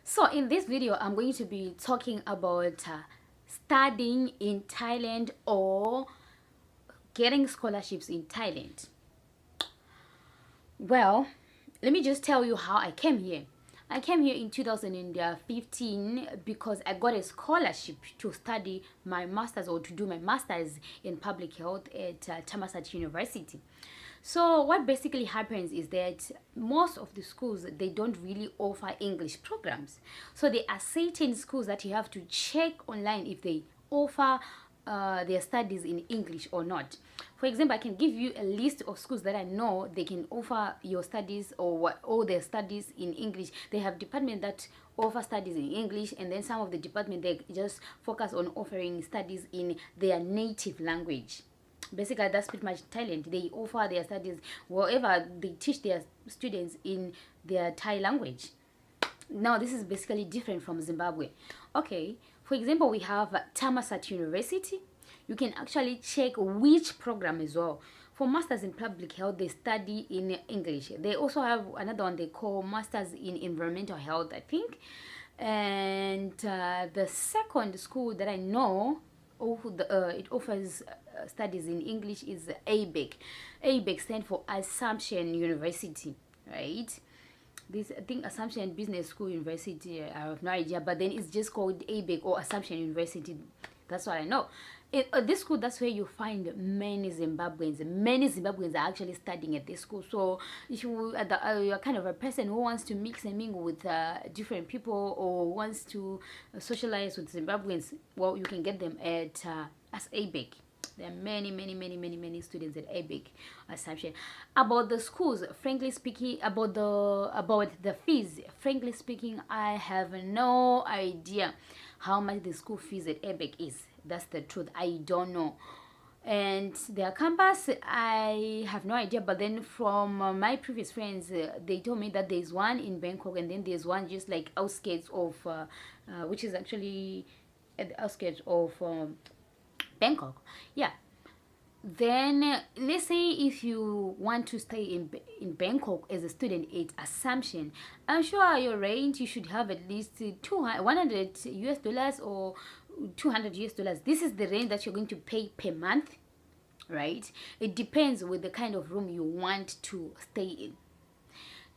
So in this video, I'm going to be talking about studying in Thailand or getting scholarships in Thailand. Well, let me just tell you how I came here. I came here in 2015 because I got a scholarship to study my master's or to do my master's in public health at Thammasat University. So what basically happens is that most of the schools, they don't really offer English programs. So there are certain schools that you have to check online if they offer their studies in English or not. For example, I can give you a list of schools that I know they can offer your studies or all their studies in English. They have departments that offer studies in English, and then some of the departments, they just focus on offering studies in their native language. Basically, that's pretty much Thailand. They offer their studies wherever they teach their students in their Thai language. Now, this is basically different from Zimbabwe. Okay, for example, we have Thammasat University. You can actually check which program as well. For Masters in Public Health, they study in English. They also have another one they call Masters in Environmental Health, I think. And the second school that I know, it offers studies in English is ABEC. ABEC stands for Assumption University, right? This, I think, Assumption Business School University, I have no idea, but then it's just called ABEC or Assumption University. That's what I know. This school, that's where you find many Zimbabweans. Many Zimbabweans are actually studying at this school. So if you're kind of a person who wants to mix and mingle with different people or wants to socialize with Zimbabweans, well, you can get them at as ABEC. There are many students at ABEC Assumption. About the schools, frankly speaking, about the fees, frankly speaking, I have no idea how much the school fees at ABEC is. That's the truth. I don't know. And their campus, I have no idea. But then from my previous friends, they told me that there's one in Bangkok, and then there's one just like outskirts of, which is actually at the outskirts of Bangkok. Yeah. Then let's say if you want to stay in Bangkok as a student at Assumption, I'm sure your rent, you should have at least 100 US dollars or 200 US dollars. This is the rent that you're going to pay per month, right? It depends with the kind of room you want to stay in.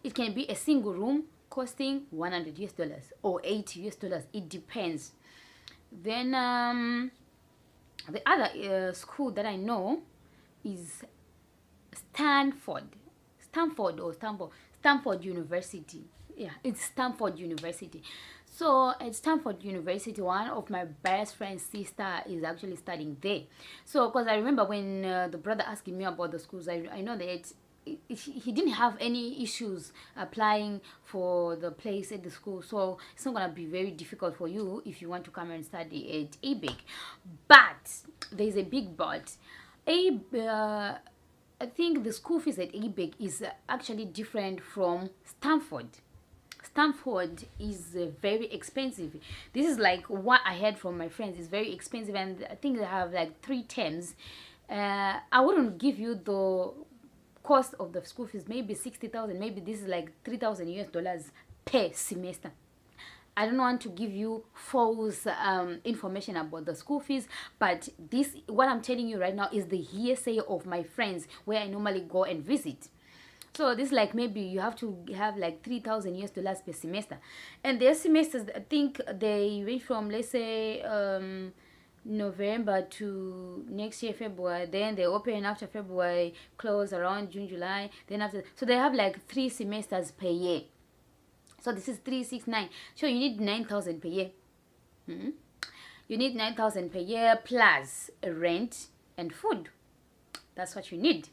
It can be a single room costing 100 US dollars or 80 US dollars. It depends. Then the other school that I know is Stanford University. Yeah, it's Stanford University. So at Stanford University, one of my best friend's sister is actually studying there. So because I remember when the brother asking me about the schools, I know that he didn't have any issues applying for the place at the school, so it's not gonna be very difficult for you if you want to come and study at ABEC. But there's a big but. I think the school fees at ABEC is actually different from Stanford. Stanford is very expensive. This is like what I heard from my friends. It's very expensive, and I think they have like 3 terms. I wouldn't give you the cost of the school fees, maybe 60,000, maybe this is like 3,000 US dollars per semester. I don't want to give you false information about the school fees, but this, what I'm telling you right now, is the hearsay of my friends where I normally go and visit. So this, like, maybe you have to have like 3,000 US dollars per semester, and their semesters, I think they range from, let's say, November to next year February. Then they open after February, close around June, July. Then after, so they have like 3 semesters per year. So this is 3, 6, 9. So you need 9,000 per year. You need 9,000 per year plus rent and food. That's what you need.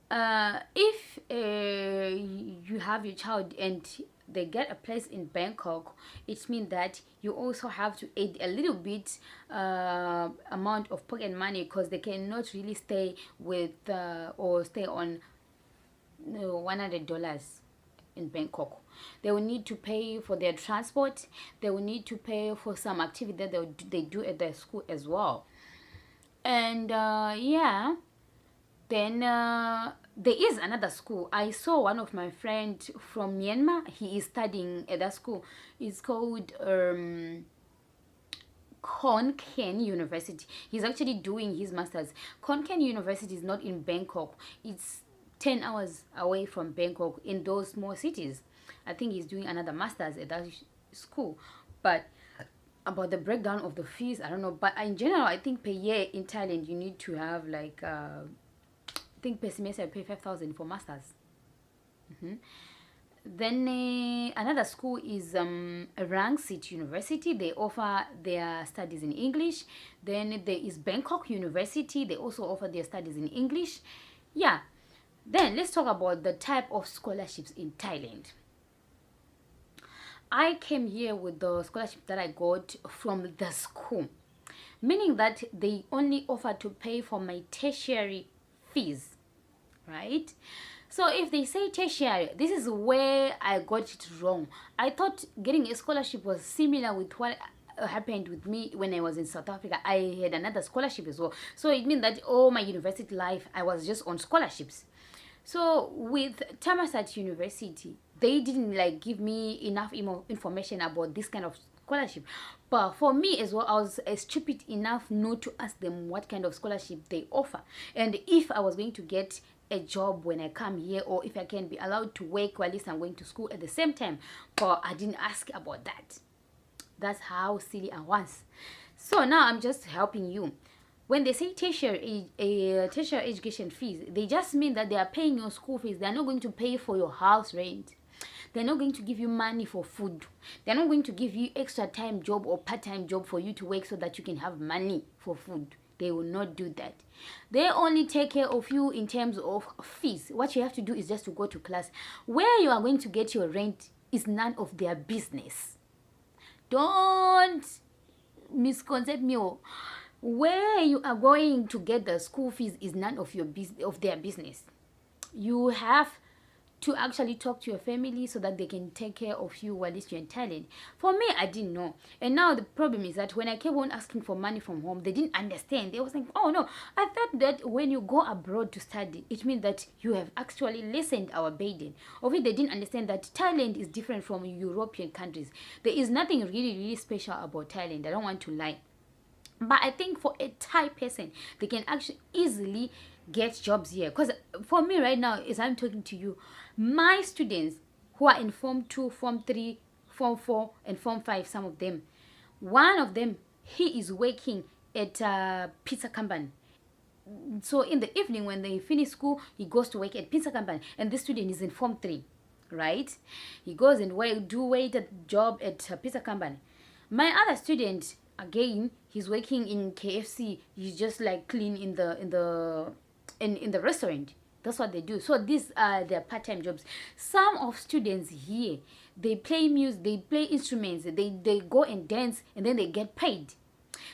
If you have your child and they get a place in Bangkok, it means that you also have to add a little bit amount of pocket money, because they cannot really stay with or stay on $100 in Bangkok. They will need to pay for their transport. They will need to pay for some activity that they do at their school as well. And yeah, then there is another school. I saw one of my friend from Myanmar. He is studying at that school. It's called Khon Kaen University. He's actually doing his masters. Khon Kaen University is not in Bangkok. It's 10 hours away from Bangkok, in those small cities. I think he's doing another masters at that school. But about the breakdown of the fees, I don't know. But in general, I think per year in Thailand, you need to have like, I think per semester I pay 5,000 for masters. Then another school is Rangsit University. They offer their studies in English. Then there is Bangkok University. They also offer their studies in English. Yeah. Then let's talk about the type of scholarships in Thailand. I came here with the scholarship that I got from the school, meaning that they only offer to pay for my tertiary fees, right? So if they say tertiary, this is where I got it wrong. I thought getting a scholarship was similar with what happened with me when I was in South Africa. I had another scholarship as well. So it means that all my university life, I was just on scholarships. So with Thammasat University, they didn't like give me enough information about this kind of scholarship. But for me as well, I was stupid enough not to ask them what kind of scholarship they offer, and if I was going to get a job when I come here, or if I can be allowed to work while I'm going to school at the same time. But I didn't ask about that. That's how silly I was. So now I'm just helping you. When they say tertiary education fees, they just mean that they are paying your school fees. They're not going to pay for your house rent. They're not going to give you money for food. They're not going to give you extra time job or part-time job for you to work so that you can have money for food. They will not do that. They only take care of you in terms of fees. What you have to do is just to go to class. Where you are going to get your rent is none of their business. Don't misconcept me. Where you are going to get the school fees is none of their business. You have to actually talk to your family so that they can take care of you while you're in Thailand. For me, I didn't know. And now the problem is that when I kept on asking for money from home, they didn't understand. They was like, oh no, I thought that when you go abroad to study, it means that you have actually lessened our burden. Of it, they didn't understand that Thailand is different from European countries. There is nothing really, really special about Thailand. I don't want to lie. But I think for a Thai person, they can actually easily get jobs here. Because for me right now, as I'm talking to you, my students who are in Form 2, Form 3, Form 4, and Form 5, some of them, one of them, he is working at a pizza company. So in the evening when they finish school, he goes to work at pizza company. And this student is in Form 3, right? He goes and wait a job at a pizza company. My other student, again, he's working in KFC. He's just like clean in the restaurant. That's what they do. So these are their part-time jobs. Some of students here, they play music, they play instruments, they go and dance, and then they get paid.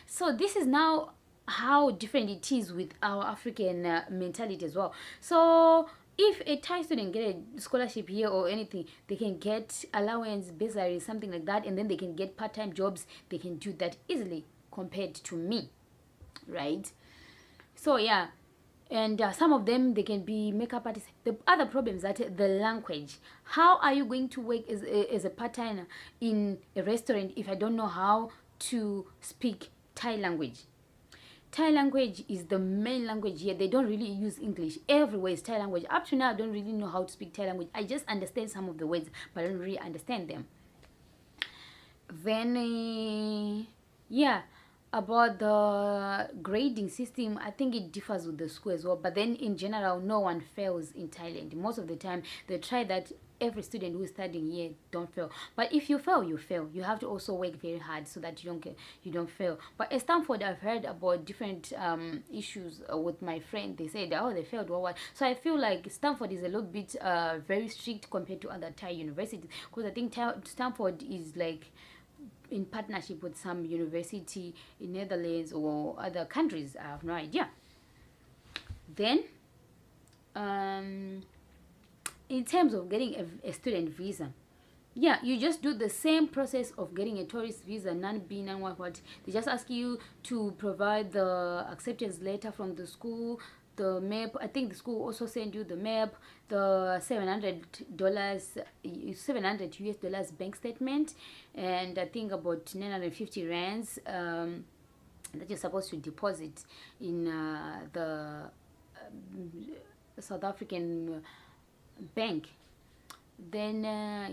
So this is now how different it is with our African mentality as well. So if a Thai student get a scholarship here or anything, they can get allowance, bursary, something like that, and then they can get part-time jobs. They can do that easily compared to me, right? So yeah. And some of them, they can be makeup artists. The other problem is that the language. How are you going to work as a part-timer in a restaurant if I don't know how to speak Thai language? Thai language is the main language here. They don't really use English. Everywhere is Thai language. Up to now, I don't really know how to speak Thai language. I just understand some of the words, but I don't really understand them. Then, yeah. About the grading system, I think it differs with the school as well. But then in general, no one fails in Thailand. Most of the time, they try that every student who is studying here don't fail. But if you fail, you fail. You have to also work very hard so that you don't fail. But at Stanford, I've heard about different issues with my friend. They said, oh, they failed or what. So I feel like Stanford is a little bit very strict compared to other Thai universities, because I think Stanford is like in partnership with some university in Netherlands or other countries. I have no idea. Then in terms of getting a student visa, yeah, you just do the same process of getting a tourist visa, non-B, non-what. They just ask you to provide the acceptance letter from the school, the map. I think the school also send you the map, the $700, 700 US dollars bank statement, and I think about 950 rands that you're supposed to deposit in the South African bank. Then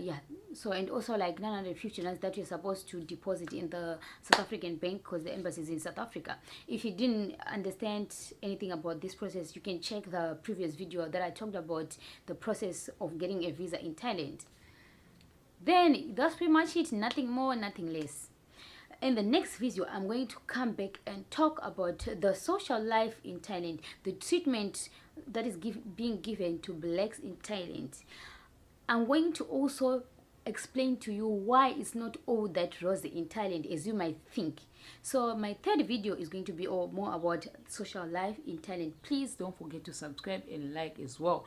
yeah, so, and also like 950 rands that you're supposed to deposit in the South African bank, because the embassy is in South Africa. If you didn't understand anything about this process, you can check the previous video that I talked about the process of getting a visa in Thailand. Then that's pretty much it, nothing more, nothing less. In the next video, I'm going to come back and talk about the social life in Thailand, the treatment that is being given to blacks in Thailand. I'm going to also explain to you why it's not all that rosy in Thailand as you might think. So my third video is going to be more about social life in Thailand. Please don't forget to subscribe and like as well.